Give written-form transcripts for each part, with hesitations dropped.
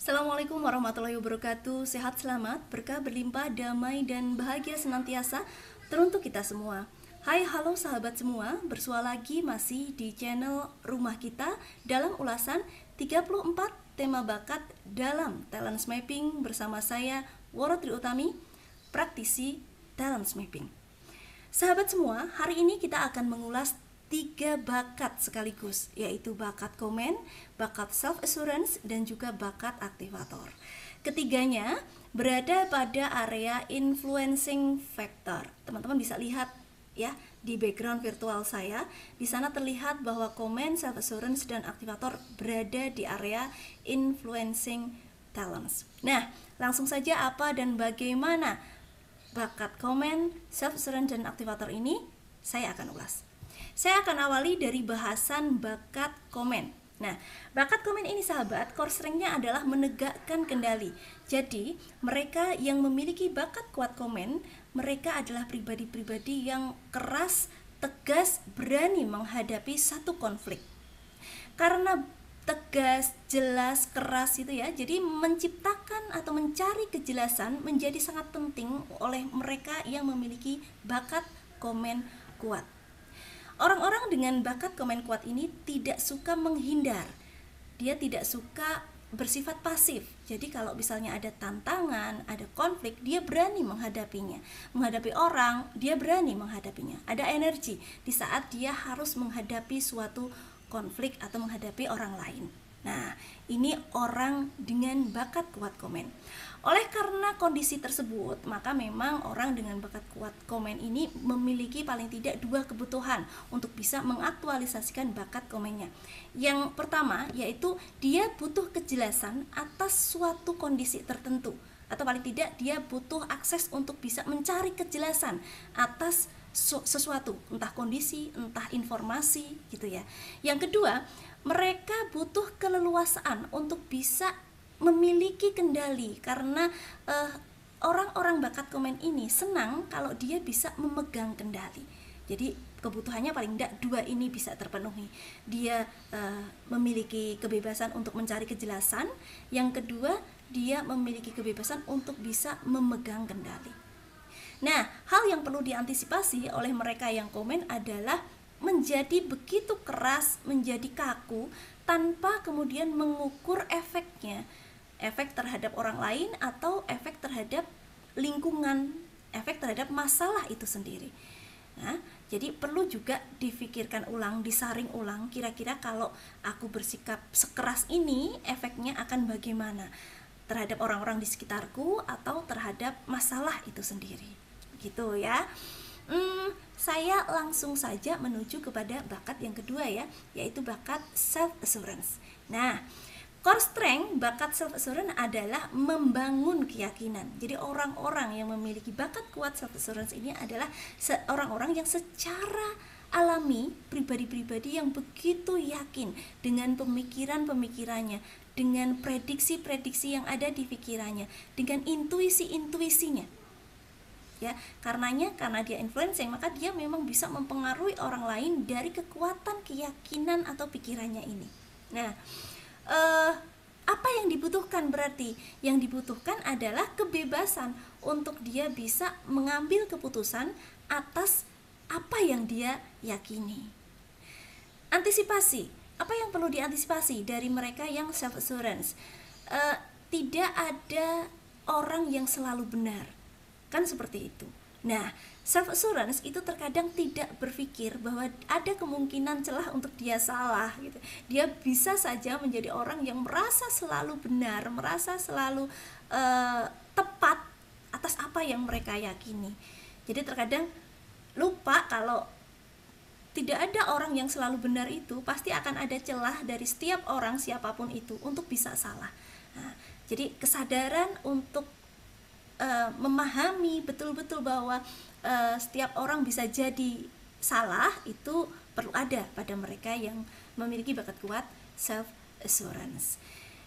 Assalamualaikum warahmatullahi wabarakatuh. Sehat selamat, berkah berlimpah, damai dan bahagia senantiasa teruntuk kita semua. Hai, halo sahabat semua, bersua lagi masih di channel Rumah Kita dalam ulasan 34 tema bakat dalam talent mapping bersama saya Woro Tri Utami, praktisi talent mapping. Sahabat semua, hari ini kita akan mengulas 3 bakat sekaligus, yaitu bakat komen, bakat self assurance, dan juga bakat aktivator. Ketiganya berada pada area influencing factor. Teman-teman bisa lihat ya di background virtual saya. Di sana terlihat bahwa komen, self assurance, dan aktivator berada di area influencing talents. Nah, langsung saja apa dan bagaimana bakat komen, self assurance, dan aktivator ini saya akan ulas. Saya akan awali dari bahasan bakat komen. Nah, bakat komen ini sahabat, core strength-nya adalah menegakkan kendali. Jadi, mereka yang memiliki bakat kuat komen, mereka adalah pribadi-pribadi yang keras, tegas, berani menghadapi satu konflik. Karena tegas, jelas, keras itu ya, jadi menciptakan atau mencari kejelasan menjadi sangat penting oleh mereka yang memiliki bakat komen kuat. Orang-orang dengan bakat komen kuat ini tidak suka menghindar. Dia tidak suka bersifat pasif. Jadi kalau misalnya ada tantangan, ada konflik, dia berani menghadapinya. Menghadapi orang, dia berani menghadapinya. Ada energi di saat dia harus menghadapi suatu konflik atau menghadapi orang lain. Nah, ini orang dengan bakat kuat komen. Oleh karena kondisi tersebut, maka memang orang dengan bakat kuat komen ini memiliki paling tidak 2 kebutuhan untuk bisa mengaktualisasikan bakat komennya. Yang pertama yaitu dia butuh kejelasan atas suatu kondisi tertentu, atau paling tidak dia butuh akses untuk bisa mencari kejelasan atas sesuatu, entah kondisi, entah informasi gitu ya. Yang kedua, mereka butuh keleluasaan untuk bisa memiliki kendali, karena orang-orang bakat komen ini senang kalau dia bisa memegang kendali. Jadi kebutuhannya paling tidak 2 ini bisa terpenuhi. Dia memiliki kebebasan untuk mencari kejelasan. Yang kedua, dia memiliki kebebasan untuk bisa memegang kendali. Nah, hal yang perlu diantisipasi oleh mereka yang komen adalah menjadi begitu keras, menjadi kaku, tanpa kemudian mengukur efeknya, efek terhadap orang lain atau efek terhadap lingkungan, efek terhadap masalah itu sendiri. Nah, jadi perlu juga difikirkan ulang, disaring ulang, kira-kira kalau aku bersikap sekeras ini efeknya akan bagaimana terhadap orang-orang di sekitarku atau terhadap masalah itu sendiri. Gitu ya. Saya langsung saja menuju kepada bakat yang kedua ya, yaitu bakat self assurance. Nah, core strength bakat self assurance adalah membangun keyakinan. Jadi orang-orang yang memiliki bakat kuat self assurance ini adalah orang-orang yang secara alami, pribadi-pribadi yang begitu yakin dengan pemikiran-pemikirannya, dengan prediksi-prediksi yang ada di pikirannya, dengan intuisi-intuisinya. Ya, karena dia influencing, maka dia memang bisa mempengaruhi orang lain dari kekuatan keyakinan atau pikirannya ini. Nah, apa yang dibutuhkan berarti? Yang dibutuhkan adalah kebebasan untuk dia bisa mengambil keputusan atas apa yang dia yakini. Antisipasi, apa yang perlu diantisipasi dari mereka yang self assurance? Tidak ada orang yang selalu benar, kan seperti itu. Nah, self assurance itu terkadang tidak berpikir bahwa ada kemungkinan celah untuk dia salah gitu. Dia bisa saja menjadi orang yang merasa selalu benar, merasa selalu tepat atas apa yang mereka yakini. Jadi terkadang lupa kalau tidak ada orang yang selalu benar, itu pasti akan ada celah dari setiap orang siapapun itu untuk bisa salah. Nah, jadi kesadaran untuk memahami betul-betul bahwa setiap orang bisa jadi salah itu perlu ada pada mereka yang memiliki bakat kuat self assurance.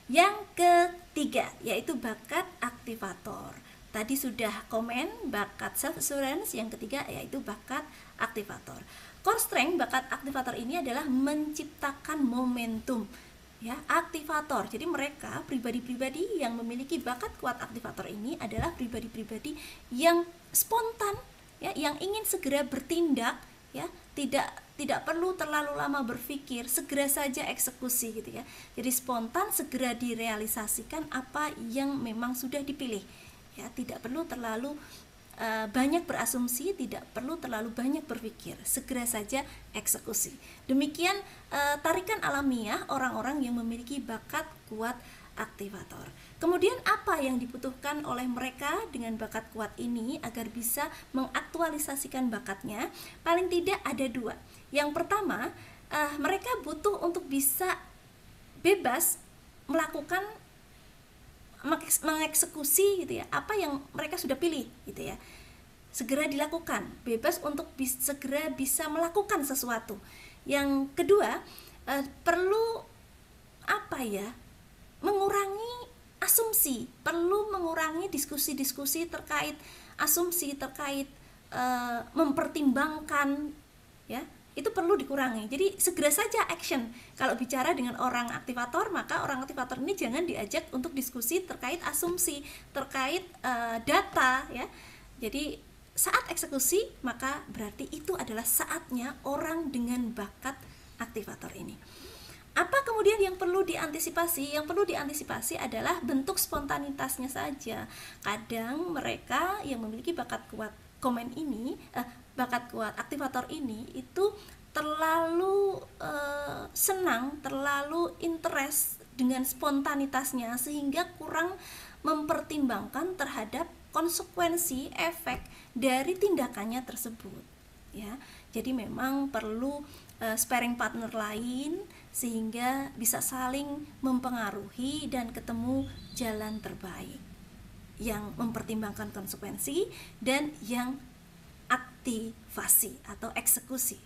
Yang ketiga yaitu bakat aktivator. Tadi sudah komen bakat self assurance, yang ketiga yaitu bakat aktivator. Core strength bakat aktivator ini adalah menciptakan momentum ya, aktivator. Jadi mereka pribadi-pribadi yang memiliki bakat kuat aktivator ini adalah pribadi-pribadi yang spontan, ya, yang ingin segera bertindak, ya, tidak perlu terlalu lama berpikir, segera saja eksekusi gitu ya. Jadi spontan, segera direalisasikan apa yang memang sudah dipilih, ya, tidak perlu terlalu banyak berasumsi, tidak perlu terlalu banyak berpikir, segera saja eksekusi. Demikian tarikan alamiah orang-orang yang memiliki bakat kuat aktivator. Kemudian apa yang dibutuhkan oleh mereka dengan bakat kuat ini agar bisa mengaktualisasikan bakatnya? Paling tidak ada dua. Yang pertama, mereka butuh untuk bisa bebas melakukan, mengeksekusi gitu ya, apa yang mereka sudah pilih gitu ya, segera dilakukan, bebas untuk segera bisa melakukan sesuatu. Yang kedua, perlu apa ya, mengurangi asumsi, perlu mengurangi diskusi-diskusi terkait asumsi, terkait mempertimbangkan, ya, itu perlu dikurangi. Jadi segera saja action. Kalau bicara dengan orang aktivator, maka orang aktivator ini jangan diajak untuk diskusi terkait asumsi, terkait data, ya. Jadi saat eksekusi, maka berarti itu adalah saatnya orang dengan bakat aktivator ini. Apa kemudian yang perlu diantisipasi? Yang perlu diantisipasi adalah bentuk spontanitasnya saja. Kadang mereka yang memiliki bakat kuat komen ini, bakat kuat aktivator ini itu terlalu senang, terlalu interest dengan spontanitasnya sehingga kurang mempertimbangkan terhadap konsekuensi efek dari tindakannya tersebut, ya. Jadi memang perlu sparring partner lain sehingga bisa saling mempengaruhi dan ketemu jalan terbaik yang mempertimbangkan konsekuensi dan yang aktivasi atau eksekusi.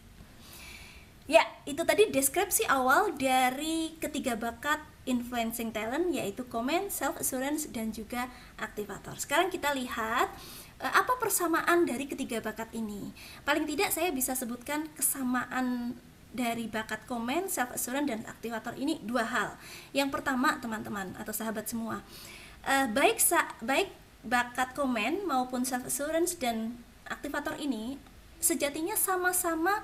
Ya, itu tadi deskripsi awal dari ketiga bakat influencing talent, yaitu comment, self assurance, dan juga aktivator. Sekarang kita lihat apa persamaan dari ketiga bakat ini. Paling tidak saya bisa sebutkan kesamaan dari bakat comment, self assurance, dan aktivator ini dua hal. Yang pertama, teman-teman atau sahabat semua, baik bakat comment maupun self assurance dan aktivator ini sejatinya sama-sama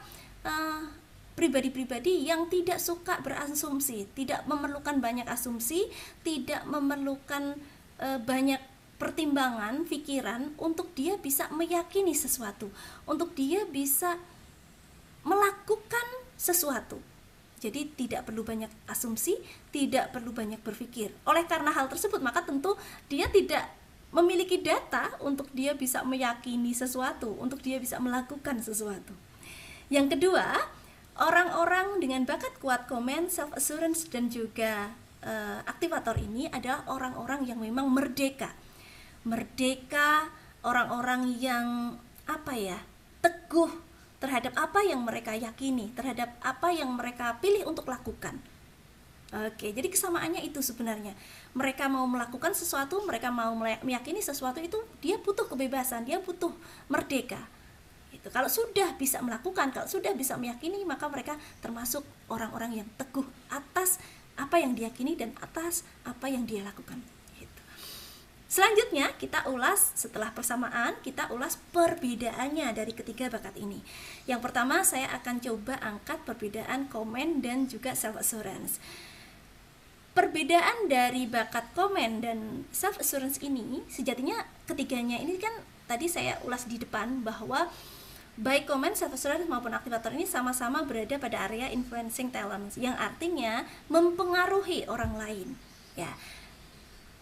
pribadi-pribadi yang tidak suka berasumsi, tidak memerlukan banyak asumsi, tidak memerlukan banyak pertimbangan, pikiran untuk dia bisa meyakini sesuatu, untuk dia bisa melakukan sesuatu. Jadi tidak perlu banyak asumsi, tidak perlu banyak berpikir. Oleh karena hal tersebut, maka tentu dia tidak memiliki data untuk dia bisa meyakini sesuatu, untuk dia bisa melakukan sesuatu. Yang kedua, orang-orang dengan bakat kuat comment, self assurance, dan juga aktivator ini adalah orang-orang yang memang merdeka, orang-orang yang teguh terhadap apa yang mereka yakini, terhadap apa yang mereka pilih untuk lakukan. Oke, jadi kesamaannya itu sebenarnya. Mereka mau melakukan sesuatu, mereka mau meyakini sesuatu, itu dia butuh kebebasan, dia butuh merdeka. Itu kalau sudah bisa melakukan, kalau sudah bisa meyakini, maka mereka termasuk orang-orang yang teguh atas apa yang diyakini dan atas apa yang dia lakukan. Gitu. Selanjutnya kita ulas, setelah persamaan, kita ulas perbedaannya dari ketiga bakat ini. Yang pertama, saya akan coba angkat perbedaan comment dan juga self assurance. Perbedaan dari bakat comment dan self assurance ini sejatinya ketiganya ini kan tadi saya ulas di depan bahwa baik comment, self assurance maupun aktivator ini sama-sama berada pada area influencing talent, yang artinya mempengaruhi orang lain, ya.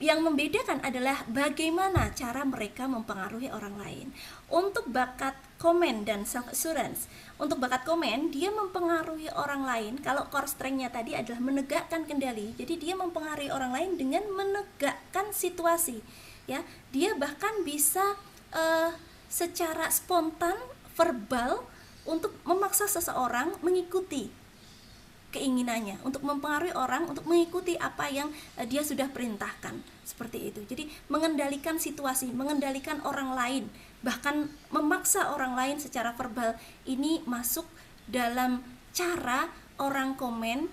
Yang membedakan adalah bagaimana cara mereka mempengaruhi orang lain. Untuk bakat comment dan self assurance, untuk bakat comment dia mempengaruhi orang lain. Kalau core strength-nya tadi adalah menegakkan kendali, jadi dia mempengaruhi orang lain dengan menegakkan situasi, ya. Dia bahkan bisa secara spontan, verbal, untuk memaksa seseorang mengikuti keinginannya, untuk mempengaruhi orang untuk mengikuti apa yang dia sudah perintahkan, seperti itu. Jadi mengendalikan situasi, mengendalikan orang lain, bahkan memaksa orang lain secara verbal, ini masuk dalam cara orang komen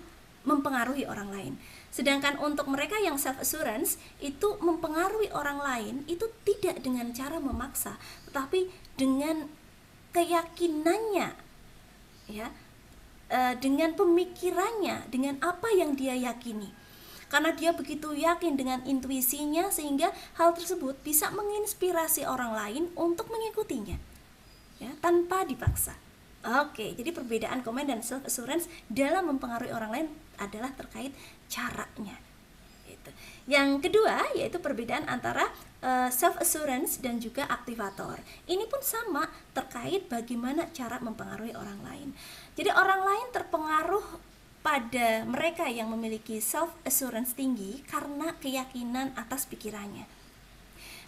mempengaruhi orang lain. Sedangkan untuk mereka yang self assurance itu mempengaruhi orang lain itu tidak dengan cara memaksa, tetapi dengan keyakinannya, ya, dengan pemikirannya, dengan apa yang dia yakini. Karena dia begitu yakin dengan intuisinya sehingga hal tersebut bisa menginspirasi orang lain untuk mengikutinya, ya, tanpa dipaksa. Oke, jadi perbedaan komen dan self assurance dalam mempengaruhi orang lain adalah terkait caranya. Gitu. Yang kedua yaitu perbedaan antara self assurance dan juga aktivator. Ini pun sama terkait bagaimana cara mempengaruhi orang lain. Jadi orang lain terpengaruh pada mereka yang memiliki self assurance tinggi karena keyakinan atas pikirannya.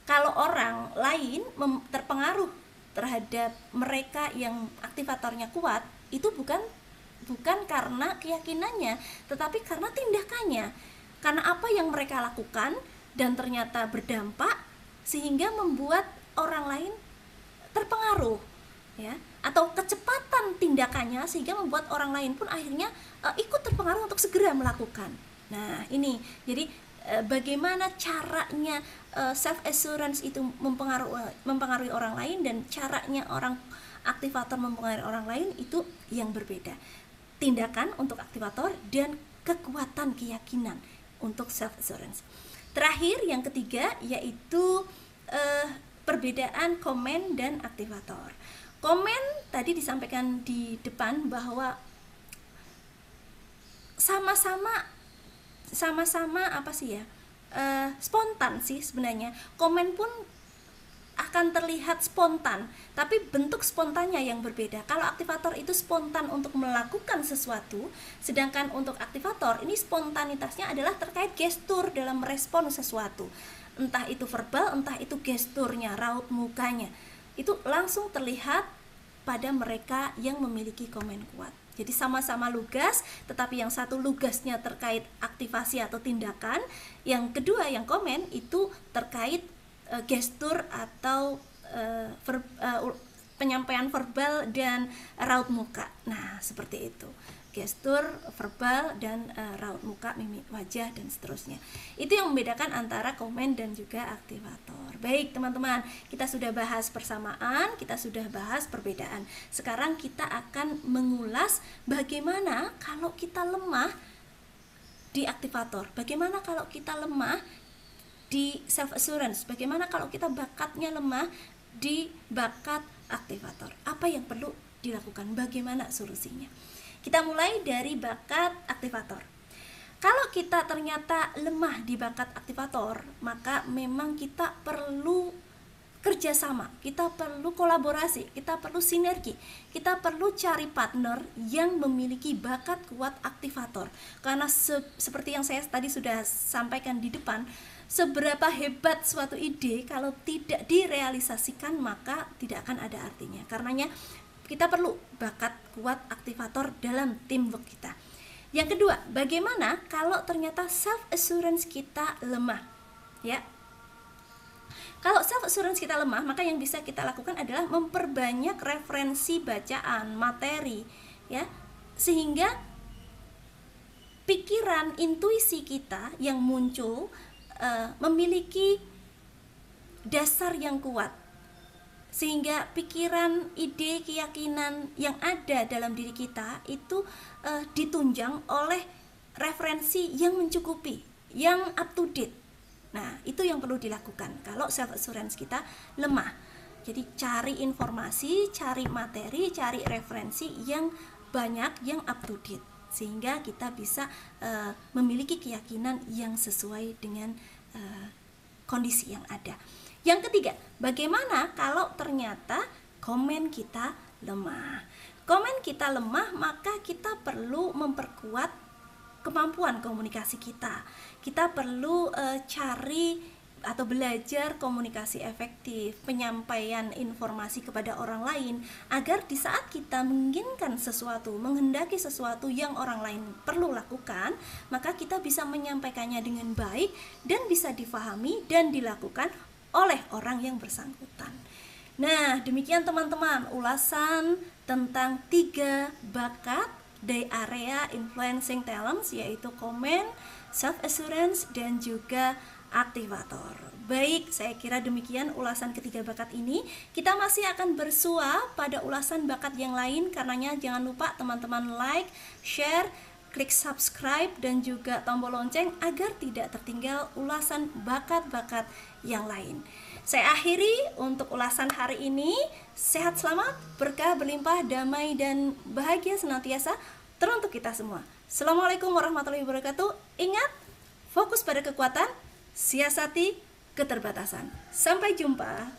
Kalau orang lain terpengaruh terhadap mereka yang aktivatornya kuat, itu bukan karena keyakinannya, tetapi karena tindakannya. Karena apa yang mereka lakukan dan ternyata berdampak sehingga membuat orang lain terpengaruh, ya, atau kecepatan tindakannya sehingga membuat orang lain pun akhirnya ikut terpengaruh untuk segera melakukan. Nah, ini jadi bagaimana caranya self assurance itu mempengaruhi orang lain dan caranya orang aktivator mempengaruhi orang lain itu yang berbeda. Tindakan untuk aktivator dan kekuatan keyakinan untuk self assurance. Terakhir yang ketiga yaitu perbedaan komen dan aktivator. Komen tadi disampaikan di depan bahwa sama-sama apa sih ya, spontan sih sebenarnya. Komen pun akan terlihat spontan, tapi bentuk spontannya yang berbeda. Kalau aktivator itu spontan untuk melakukan sesuatu, sedangkan untuk aktivator ini spontanitasnya adalah terkait gestur dalam merespon sesuatu. Entah itu verbal, entah itu gesturnya, raut mukanya. Itu langsung terlihat pada mereka yang memiliki komen kuat. Jadi sama-sama lugas, tetapi yang satu lugasnya terkait aktivasi atau tindakan, yang kedua yang komen itu terkait gestur atau penyampaian verbal dan raut muka. Nah, seperti itu. Gestur, verbal, dan raut muka, mimik wajah, dan seterusnya. Itu yang membedakan antara komen dan juga aktivator. Baik teman-teman, kita sudah bahas persamaan, kita sudah bahas perbedaan. Sekarang kita akan mengulas bagaimana kalau kita lemah di aktivator, bagaimana kalau kita lemah di self assurance, bagaimana kalau kita bakatnya lemah di bakat aktivator, apa yang perlu dilakukan, bagaimana solusinya. Kita mulai dari bakat aktivator. Kalau kita ternyata lemah di bakat aktivator, maka memang kita perlu kerjasama, kita perlu kolaborasi, kita perlu sinergi, kita perlu cari partner yang memiliki bakat kuat aktivator. Karena seperti yang saya tadi sudah sampaikan di depan, seberapa hebat suatu ide kalau tidak direalisasikan maka tidak akan ada artinya. Karenanya kita perlu bakat kuat aktivator dalam teamwork kita. Yang kedua, bagaimana kalau ternyata self assurance kita lemah? Ya. Kalau self assurance kita lemah, maka yang bisa kita lakukan adalah memperbanyak referensi bacaan, materi, ya. Sehingga pikiran, intuisi kita yang muncul memiliki dasar yang kuat, sehingga pikiran, ide, keyakinan yang ada dalam diri kita itu ditunjang oleh referensi yang mencukupi, yang up to date. Nah, itu yang perlu dilakukan kalau self assurance kita lemah. Jadi cari informasi, cari materi, cari referensi yang banyak, yang up to date, sehingga kita bisa memiliki keyakinan yang sesuai dengan kondisi yang ada. Yang ketiga, bagaimana kalau ternyata komen kita lemah? Komen kita lemah, maka kita perlu memperkuat kemampuan komunikasi kita. Kita perlu cari atau belajar komunikasi efektif, penyampaian informasi kepada orang lain, agar di saat kita menginginkan sesuatu, menghendaki sesuatu yang orang lain perlu lakukan, maka kita bisa menyampaikannya dengan baik dan bisa difahami dan dilakukan oleh orang yang bersangkutan. Nah, demikian teman-teman ulasan tentang 3 bakat di area influencing talents, yaitu komen, self assurance, dan juga aktivator. Baik, saya kira demikian ulasan ketiga bakat ini. Kita masih akan bersua pada ulasan bakat yang lain, karenanya jangan lupa teman-teman like, share, klik subscribe, dan juga tombol lonceng agar tidak tertinggal ulasan bakat-bakat yang lain. Saya akhiri untuk ulasan hari ini. Sehat selamat, berkah berlimpah, damai dan bahagia senantiasa teruntuk kita semua. Assalamualaikum warahmatullahi wabarakatuh. Ingat, fokus pada kekuatan, siasati keterbatasan. Sampai jumpa.